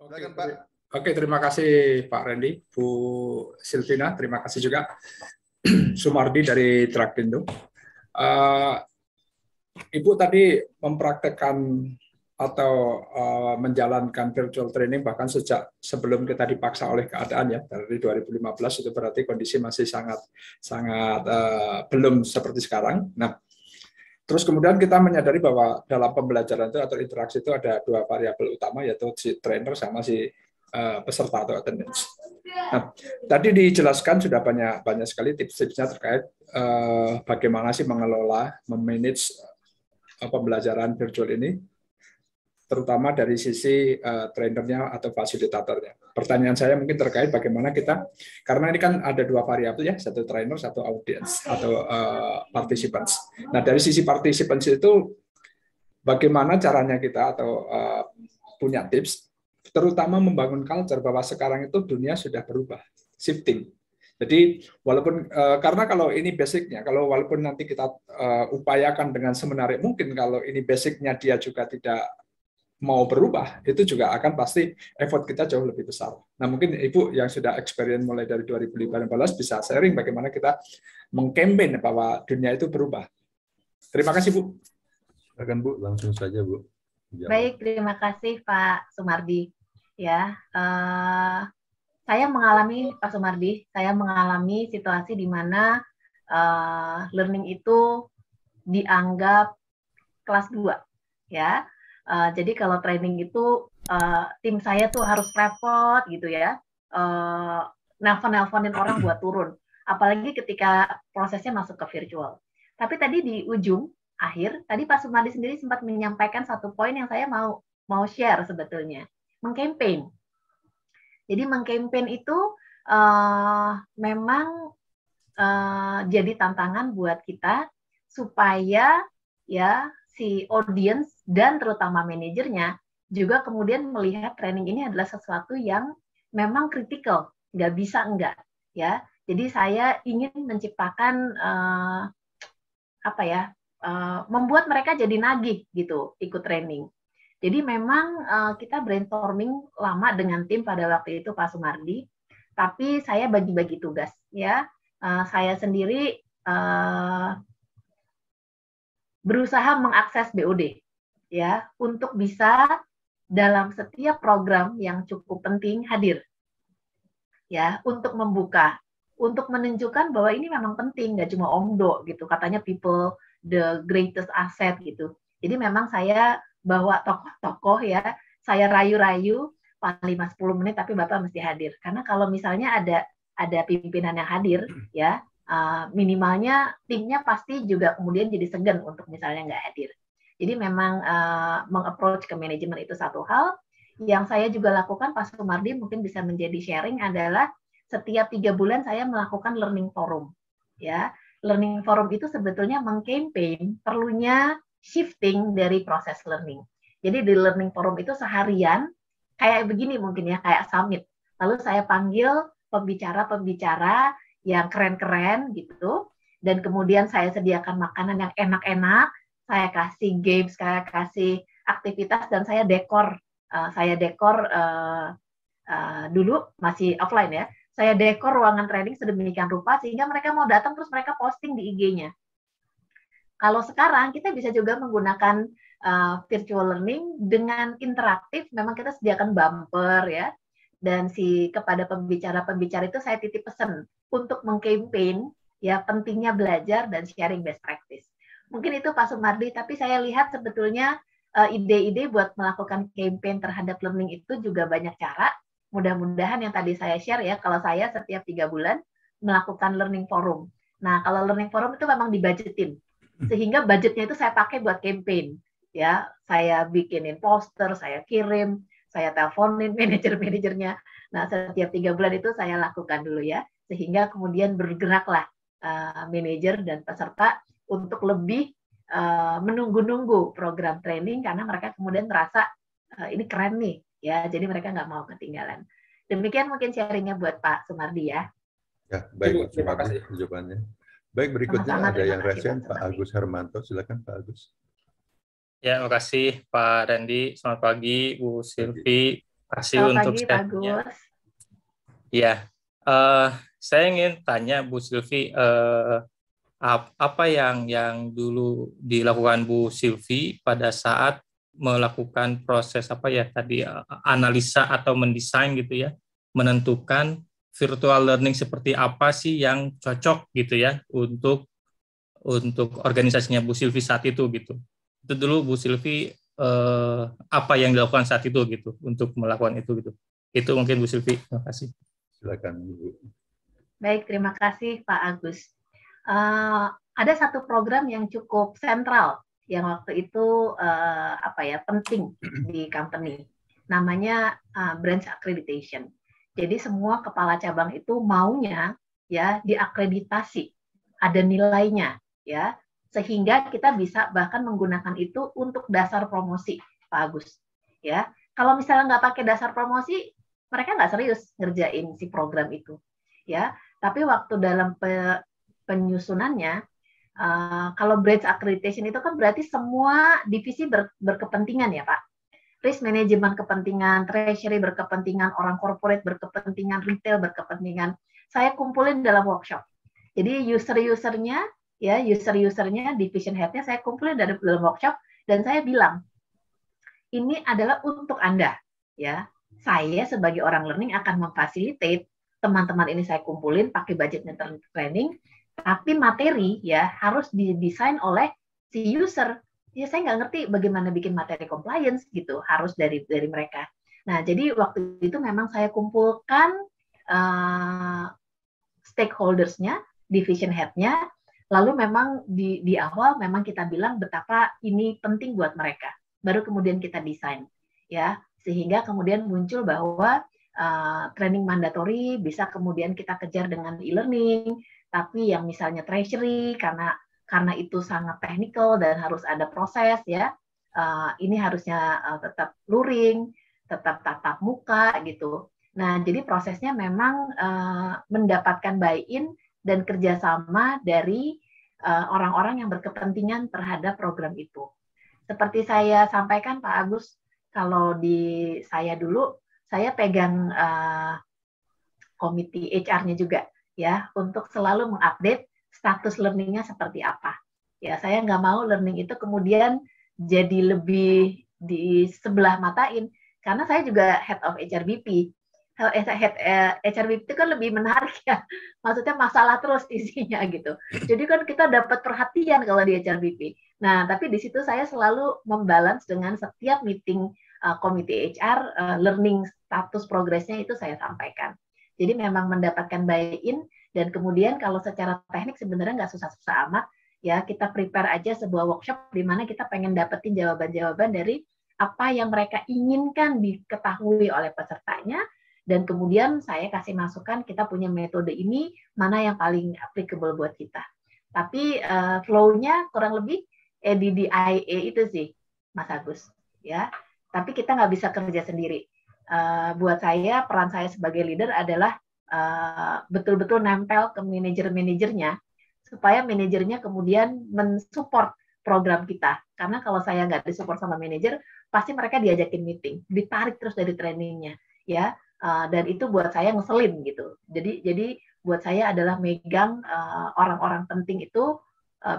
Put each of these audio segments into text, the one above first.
Oke, Silakan Pak. Oke, terima kasih Pak Randy, Bu Silvina, terima kasih juga Sumardi dari Trakindo. Ibu tadi mempraktekkan atau menjalankan virtual training bahkan sejak sebelum kita dipaksa oleh keadaan ya, dari 2015, itu berarti kondisi masih sangat belum seperti sekarang. Nah, terus kemudian kita menyadari bahwa dalam pembelajaran itu atau interaksi itu ada dua variabel utama, yaitu si trainer sama si peserta atau attendance. Nah, tadi dijelaskan sudah banyak sekali tips-tipsnya terkait bagaimana sih mengelola, memanage pembelajaran virtual ini, terutama dari sisi trainernya atau fasilitatornya. Pertanyaan saya mungkin terkait bagaimana kita, karena ini kan ada dua variabel ya, satu trainer, satu audience atau participants. Nah, dari sisi participants itu bagaimana caranya kita atau punya tips, terutama membangun culture bahwa sekarang itu dunia sudah berubah, shifting. Jadi walaupun karena kalau ini basicnya, kalau walaupun nanti kita upayakan dengan semenarik mungkin, kalau ini basicnya dia juga tidak mau berubah, itu juga akan pasti effort kita jauh lebih besar. Nah, mungkin Ibu yang sudah experience mulai dari 2015 bisa sharing bagaimana kita mengkampen bahwa dunia itu berubah. Terima kasih, Bu. Silakan Bu, langsung saja Bu. Baik, terima kasih Pak Sumardi. Ya, saya mengalami Pak Sumardi, saya mengalami situasi di mana learning itu dianggap kelas 2, ya. Jadi kalau training itu tim saya tuh harus repot gitu ya, nelpon-nelponin orang buat turun, apalagi ketika prosesnya masuk ke virtual. Tapi tadi di ujung akhir, tadi Pak Sumardi sendiri sempat menyampaikan satu poin yang saya mau share sebetulnya, mengkampanye. Jadi mengkampanye itu memang jadi tantangan buat kita supaya ya si audience dan terutama manajernya juga kemudian melihat training ini adalah sesuatu yang memang kritikal, nggak bisa enggak ya. Jadi saya ingin menciptakan membuat mereka jadi nagih gitu ikut training. Jadi memang kita brainstorming lama dengan tim pada waktu itu Pak Sumardi, tapi saya bagi-bagi tugas ya. Saya sendiri berusaha mengakses BOD ya untuk bisa dalam setiap program yang cukup penting hadir ya, untuk membuka, untuk menunjukkan bahwa ini memang penting, nggak cuma omdo gitu, katanya people the greatest asset gitu. Jadi memang saya bawa tokoh-tokoh ya, saya rayu-rayu paling 5-10 menit tapi Bapak mesti hadir, karena kalau misalnya ada pimpinan yang hadir ya, minimalnya timnya pasti juga kemudian jadi segan untuk misalnya nggak hadir. Jadi memang meng-approach ke manajemen itu satu hal. Yang saya juga lakukan, Pak Sumardi mungkin bisa menjadi sharing, adalah setiap 3 bulan saya melakukan learning forum. Ya, learning forum itu sebetulnya mengkampanye perlunya shifting dari proses learning. Jadi di learning forum itu seharian kayak begini mungkin ya, kayak summit. Lalu saya panggil pembicara-pembicara yang keren-keren gitu, dan kemudian saya sediakan makanan yang enak-enak, saya kasih games, saya kasih aktivitas, dan saya dekor. Dulu masih offline ya, saya dekor ruangan training sedemikian rupa sehingga mereka mau datang terus mereka posting di IG-nya. Kalau sekarang kita bisa juga menggunakan virtual learning dengan interaktif, memang kita sediakan bumper ya, dan kepada pembicara-pembicara itu saya titip pesan untuk mengkampanye ya pentingnya belajar dan sharing best practice. Mungkin itu Pak Sumardi, tapi saya lihat sebetulnya ide-ide buat melakukan campaign terhadap learning itu juga banyak cara. Mudah-mudahan yang tadi saya share ya, kalau saya setiap 3 bulan melakukan learning forum. Nah, kalau learning forum itu memang dibudgetin, sehingga budgetnya itu saya pakai buat campaign. Ya, saya bikinin poster, saya kirim, saya teleponin manajer-manajernya. Nah, setiap 3 bulan itu saya lakukan dulu ya, sehingga kemudian bergeraklah manajer dan peserta untuk lebih menunggu-nunggu program training, karena mereka kemudian merasa ini keren nih, ya, jadi mereka nggak mau ketinggalan. Demikian mungkin sharingnya buat Pak Sumardi ya. Ya, baik, terima kasih jawabannya. Baik, berikutnya Sama-sama, ada yang terima kasih, resen, Pak Pak Agus Hermanto. Silakan Pak Agus. Ya, terima kasih Pak Randy. Selamat pagi Bu Silvi, kasih Selamat untuk pagi, Pak sharingnya. Gus. Ya, saya ingin tanya Bu Silvi, apa yang dulu dilakukan Bu Silvi pada saat melakukan proses tadi analisa atau mendesain gitu ya, menentukan virtual learning seperti apa sih yang cocok gitu ya untuk organisasinya Bu Silvi saat itu gitu. Itu dulu Bu Silvi apa yang dilakukan saat itu gitu untuk melakukan itu gitu. Itu mungkin Bu Silvi. Terima kasih. Silakan Bu. Baik, terima kasih Pak Agus. Ada satu program yang cukup sentral yang waktu itu penting di company, namanya branch accreditation. Jadi semua kepala cabang itu maunya ya diakreditasi, ada nilainya ya, sehingga kita bisa bahkan menggunakan itu untuk dasar promosi, Pak Agus. Ya, kalau misalnya nggak pakai dasar promosi, mereka nggak serius ngerjain si program itu. Ya, tapi waktu dalam penyusunannya, kalau branch accreditation itu kan berarti semua divisi berkepentingan ya Pak. Risk management kepentingan, treasury berkepentingan, orang corporate berkepentingan, retail berkepentingan. Saya kumpulin dalam workshop. Jadi user-usernya, division head-nya saya kumpulin dalam workshop dan saya bilang, ini adalah untuk Anda. Ya, saya sebagai orang learning akan memfasilitate teman-teman ini saya kumpulin pakai budgetnya training, tapi materi ya harus didesain oleh si user. Ya saya nggak ngerti bagaimana bikin materi compliance gitu, harus dari mereka. Nah jadi waktu itu memang saya kumpulkan stakeholders-nya, division head-nya, lalu memang di awal memang kita bilang betapa ini penting buat mereka. Baru kemudian kita desain, ya sehingga kemudian muncul bahwa training mandatory bisa kemudian kita kejar dengan e-learning, tapi yang misalnya treasury karena itu sangat teknikal dan harus ada proses ya, ini harusnya tetap luring, tetap tatap muka gitu. Nah jadi prosesnya memang mendapatkan buy-in dan kerjasama dari orang-orang yang berkepentingan terhadap program itu. Seperti saya sampaikan Pak Agus, kalau di saya dulu saya pegang komite HR-nya juga ya untuk selalu mengupdate status learning-nya seperti apa. Ya saya nggak mau learning itu kemudian jadi lebih di sebelah matain karena saya juga head of HRBP. HRBP itu kan lebih menarik ya, maksudnya masalah terus isinya gitu. Jadi kan kita dapat perhatian kalau di HRBP. Nah tapi di situ saya selalu membalance dengan setiap meeting komite HR, learning status progresnya itu saya sampaikan. Jadi memang mendapatkan buy-in dan kemudian kalau secara teknik sebenarnya nggak susah-susah amat ya, kita prepare aja sebuah workshop di mana kita pengen dapetin jawaban-jawaban dari apa yang mereka inginkan diketahui oleh pesertanya dan kemudian saya kasih masukan kita punya metode ini mana yang paling applicable buat kita. Tapi flow-nya kurang lebih DDIA itu sih Mas Agus ya. Tapi kita nggak bisa kerja sendiri. Buat saya, peran saya sebagai leader adalah betul-betul nempel ke manajer-manajernya, supaya manajernya kemudian mensupport program kita. Karena kalau saya nggak disupport sama manajer, pasti mereka diajakin meeting, ditarik terus dari trainingnya, ya. Dan itu buat saya ngeselin gitu. Jadi buat saya adalah megang orang-orang penting itu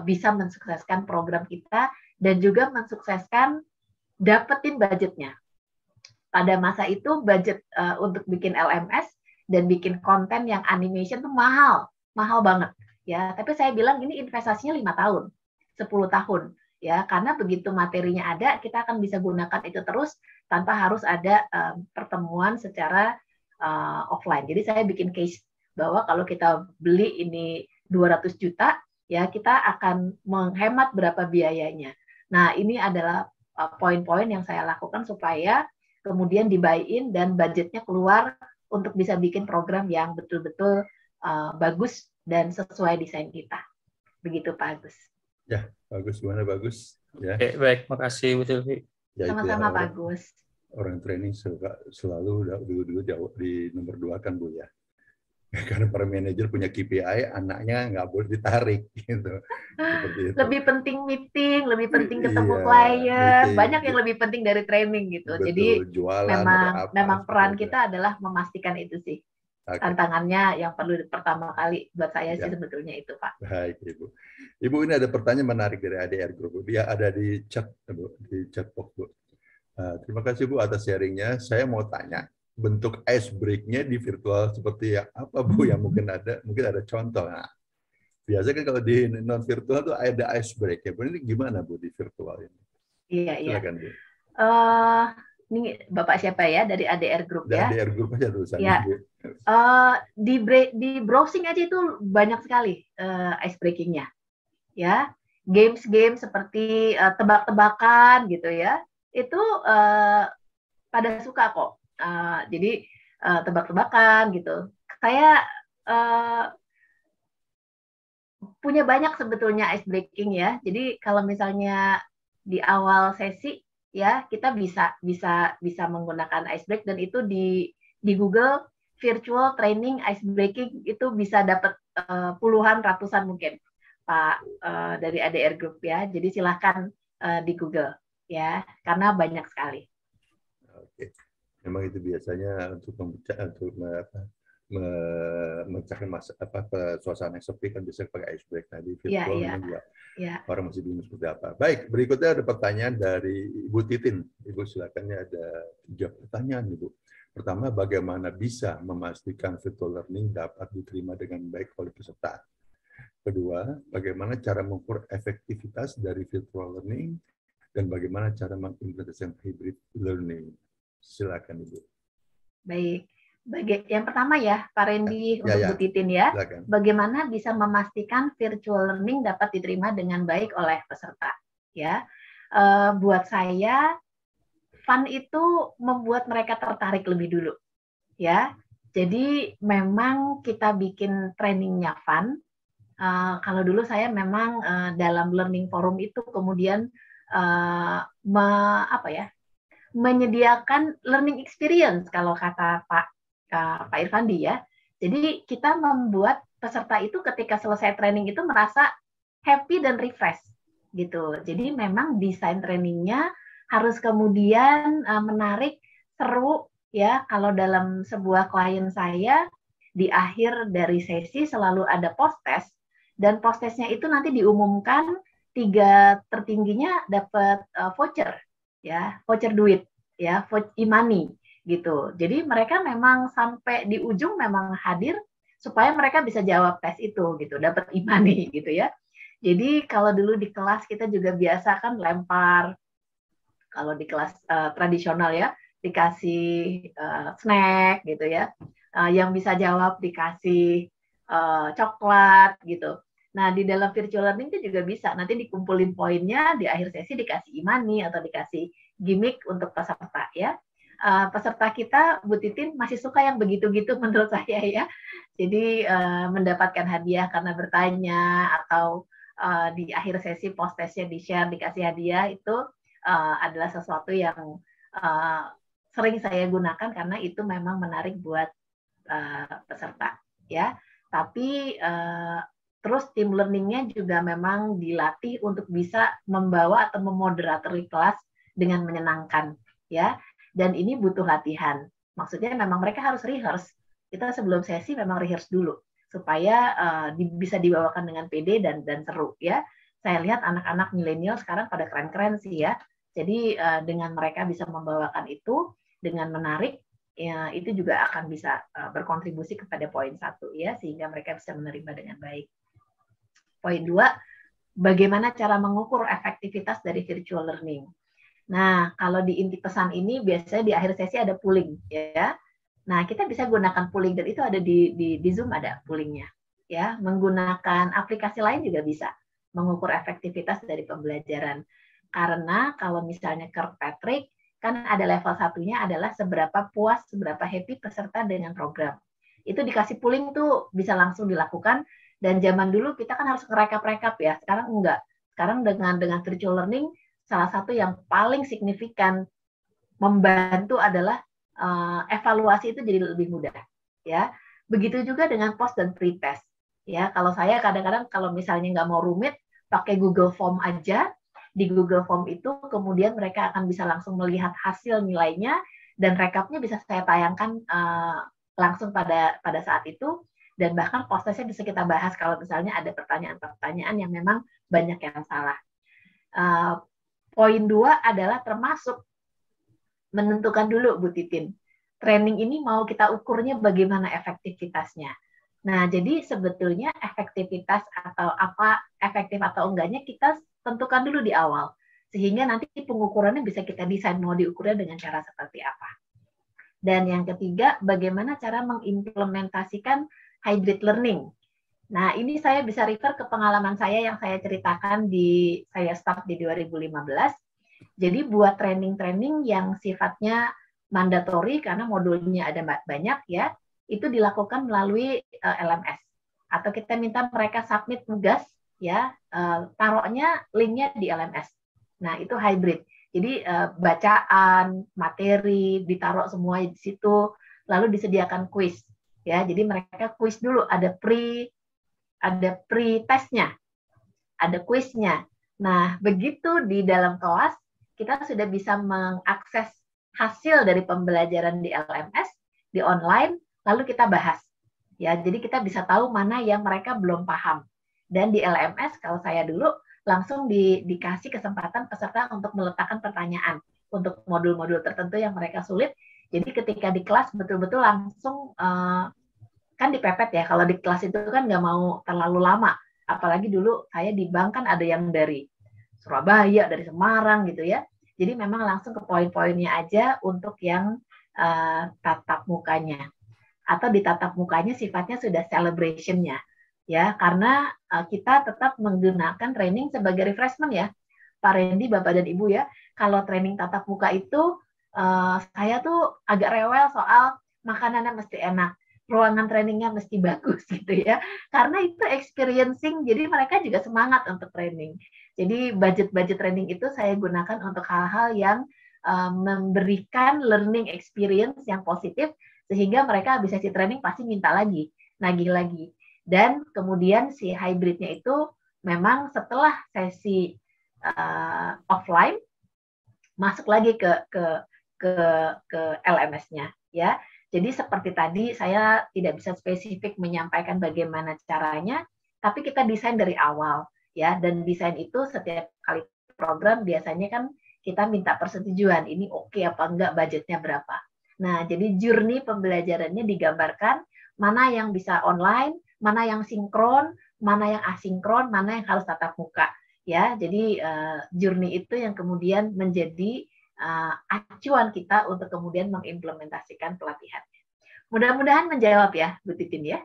bisa mensukseskan program kita dan juga mensukseskan dapetin budgetnya. Pada masa itu budget untuk bikin LMS dan bikin konten yang animation tuh mahal banget ya. Tapi saya bilang ini investasinya 5 tahun, 10 tahun ya, karena begitu materinya ada, kita akan bisa gunakan itu terus tanpa harus ada pertemuan secara offline. Jadi saya bikin case bahwa kalau kita beli ini 200 juta ya, kita akan menghemat berapa biayanya. Nah, ini adalah poin-poin yang saya lakukan supaya kemudian di-buy-in dan budgetnya keluar untuk bisa bikin program yang betul-betul bagus dan sesuai desain kita. Begitu Pak Agus. Ya, bagus. Gimana bagus? Ya. Oke, baik, makasih Bu Silvi. Ya, sama-sama Pak Agus. Orang training selalu dulu di nomor 2 kan Bu ya. Karena para manajer punya KPI, anaknya nggak boleh ditarik gitu. Seperti itu. Lebih penting meeting, lebih penting ketemu Iya, klien, meeting. banyak yang lebih penting dari training gitu. Betul, Jadi jualan atau apa. memang peran seperti itu. kita adalah memastikan itu sih. Oke. Tantangannya yang perlu pertama kali buat saya sih Ya. sebetulnya itu, Pak. Baik, Ibu. Ibu, ini ada pertanyaan menarik dari ADR Group. Dia ada di chat, Bu, di chat box, Bu. Terima kasih, Bu, atas sharingnya. Saya mau tanya, bentuk ice break-nya di virtual seperti apa, Bu? Yang mungkin ada contoh. Nah, biasanya kan kalau di non virtual tuh ada ice break ya. Bu, ini gimana, Bu, di virtual ini? Iya, Silakan, iya. Bu. Ini Bapak siapa ya dari ADR Group ya? ADR Group aja tulisannya, Ya. Bu. Di browsing aja itu banyak sekali ice breaking-nya. Ya, games seperti tebak-tebakan gitu ya. Itu pada suka kok. Jadi tebak-tebakan gitu. Saya punya banyak sebetulnya ice breaking ya. Jadi kalau misalnya di awal sesi ya kita bisa menggunakan ice break, dan itu di Google virtual training ice breaking itu bisa dapat puluhan, ratusan mungkin Pak dari ADR Group ya. Jadi silahkan di Google ya, karena banyak sekali. Oke. Memang itu biasanya untuk mencari suasana yang sepi kan bisa pakai ice break tadi virtual juga. Orang masih bingung seperti apa. Baik, berikutnya ada pertanyaan dari Ibu Titin. Ibu silakan, ada 3 pertanyaan, Ibu. Pertama, bagaimana bisa memastikan virtual learning dapat diterima dengan baik oleh peserta? Kedua, bagaimana cara mengukur efektivitas dari virtual learning dan bagaimana cara mengimplementasikan hybrid learning? Silakan, Ibu. Baik. Yang pertama ya, Pak Randy, untuk Bu Titin ya, silakan. Bagaimana bisa memastikan virtual learning dapat diterima dengan baik oleh peserta? Ya, buat saya, fun itu membuat mereka tertarik lebih dulu. Ya, jadi memang kita bikin trainingnya fun. Kalau dulu saya memang dalam learning forum itu kemudian menyediakan learning experience kalau kata Pak Irfandi ya. Jadi kita membuat peserta itu ketika selesai training itu merasa happy dan refresh gitu. Jadi memang desain trainingnya harus kemudian menarik, seru ya. Kalau dalam sebuah klien saya di akhir dari sesi selalu ada post test, dan post testnya itu nanti diumumkan 3 tertingginya dapat voucher ya, voucher duit ya, e-money gitu. Jadi mereka memang sampai di ujung memang hadir supaya mereka bisa jawab tes itu gitu, dapat e-money gitu ya. Jadi kalau dulu di kelas kita juga biasa kan lempar, kalau di kelas tradisional ya dikasih snack gitu ya, yang bisa jawab dikasih coklat gitu. Nah di dalam virtual learning itu juga bisa, nanti dikumpulin poinnya, di akhir sesi dikasih e-money atau dikasih gimmick untuk peserta ya. Peserta kita, Bu Titin, masih suka yang begitu-gitu menurut saya ya. Jadi mendapatkan hadiah karena bertanya, atau di akhir sesi post testnya di-share, dikasih hadiah, itu adalah sesuatu yang sering saya gunakan karena itu memang menarik buat peserta ya. Tapi terus tim learning-nya juga memang dilatih untuk bisa membawa atau memoderatori kelas dengan menyenangkan ya. Dan ini butuh latihan. Maksudnya memang mereka harus rehearse. Kita sebelum sesi memang rehearse dulu supaya bisa dibawakan dengan pede dan seru ya. Saya lihat anak-anak milenial sekarang pada keren-keren sih ya. Jadi dengan mereka bisa membawakan itu dengan menarik, ya, itu juga akan bisa berkontribusi kepada poin 1 ya, sehingga mereka bisa menerima dengan baik. Poin 2, bagaimana cara mengukur efektivitas dari virtual learning? Nah, kalau di inti pesan ini biasanya di akhir sesi ada polling ya. Nah, kita bisa gunakan polling, dan itu ada di Zoom, ada pollingnya ya. Menggunakan aplikasi lain juga bisa mengukur efektivitas dari pembelajaran. Karena kalau misalnya Kirkpatrick kan ada level 1-nya adalah seberapa puas, seberapa happy peserta dengan program. Itu dikasih polling tuh bisa langsung dilakukan, dan zaman dulu kita kan harus ngerekap-rekap ya. Sekarang enggak. Sekarang dengan virtual learning, salah satu yang paling signifikan membantu adalah evaluasi itu jadi lebih mudah ya. Begitu juga dengan post dan pre-test. Ya, kalau saya kadang-kadang kalau misalnya nggak mau rumit, pakai Google Form aja. Di Google Form itu kemudian mereka akan bisa langsung melihat hasil nilainya, dan rekapnya bisa saya tayangkan langsung pada saat itu. Dan bahkan prosesnya bisa kita bahas kalau misalnya ada pertanyaan-pertanyaan yang memang banyak yang salah. Poin 2 adalah termasuk menentukan dulu, Bu Titin, training ini mau kita ukurnya bagaimana efektivitasnya. Nah, jadi sebetulnya efektivitas atau apa efektif atau enggaknya kita tentukan dulu di awal, sehingga nanti pengukurannya bisa kita desain mau diukurnya dengan cara seperti apa. Dan yang ketiga, bagaimana cara mengimplementasikan hybrid learning. Nah, ini saya bisa refer ke pengalaman saya yang saya ceritakan saya start di 2015. Jadi buat training-training yang sifatnya mandatori karena modulnya ada banyak ya, itu dilakukan melalui LMS. Atau kita minta mereka submit tugas ya, taruhnya linknya di LMS. Nah, itu hybrid. Jadi bacaan, materi ditaruh semua di situ, lalu disediakan kuis. Ya, jadi mereka kuis dulu, ada pre-testnya, ada kuisnya. Nah, begitu di dalam kelas kita sudah bisa mengakses hasil dari pembelajaran di LMS, di online, lalu kita bahas. Ya, jadi kita bisa tahu mana yang mereka belum paham. Dan di LMS kalau saya dulu langsung dikasih kesempatan peserta untuk meletakkan pertanyaan untuk modul-modul tertentu yang mereka sulit. Jadi ketika di kelas betul-betul langsung kan dipepet ya, kalau di kelas itu kan nggak mau terlalu lama. Apalagi dulu saya di bank kan ada yang dari Surabaya, dari Semarang gitu ya. Jadi memang langsung ke poin-poinnya aja untuk yang tatap mukanya. Atau di tatap mukanya sifatnya sudah celebration-nya. Ya, karena kita tetap menggunakan training sebagai refreshment ya. Pak Randy, Bapak dan Ibu ya. Kalau training tatap muka itu saya tuh agak rewel soal makanannya mesti enak, ruangan trainingnya mesti bagus gitu ya. Karena itu experiencing, jadi mereka juga semangat untuk training. Jadi budget training itu saya gunakan untuk hal-hal yang memberikan learning experience yang positif, sehingga mereka habis sesi training pasti minta lagi, nagih lagi. Dan kemudian si hybridnya itu memang setelah sesi offline masuk lagi ke LMS-nya ya. Jadi seperti tadi saya tidak bisa spesifik menyampaikan bagaimana caranya, tapi kita desain dari awal ya. Dan desain itu setiap kali program biasanya kan kita minta persetujuan, ini oke apa enggak, budgetnya berapa. Nah, jadi journey pembelajarannya digambarkan, mana yang bisa online, mana yang sinkron, mana yang asinkron, mana yang harus tatap muka ya. Jadi journey itu yang kemudian menjadi acuan kita untuk kemudian mengimplementasikan pelatihannya. Mudah-mudahan menjawab ya, Bu Titin ya.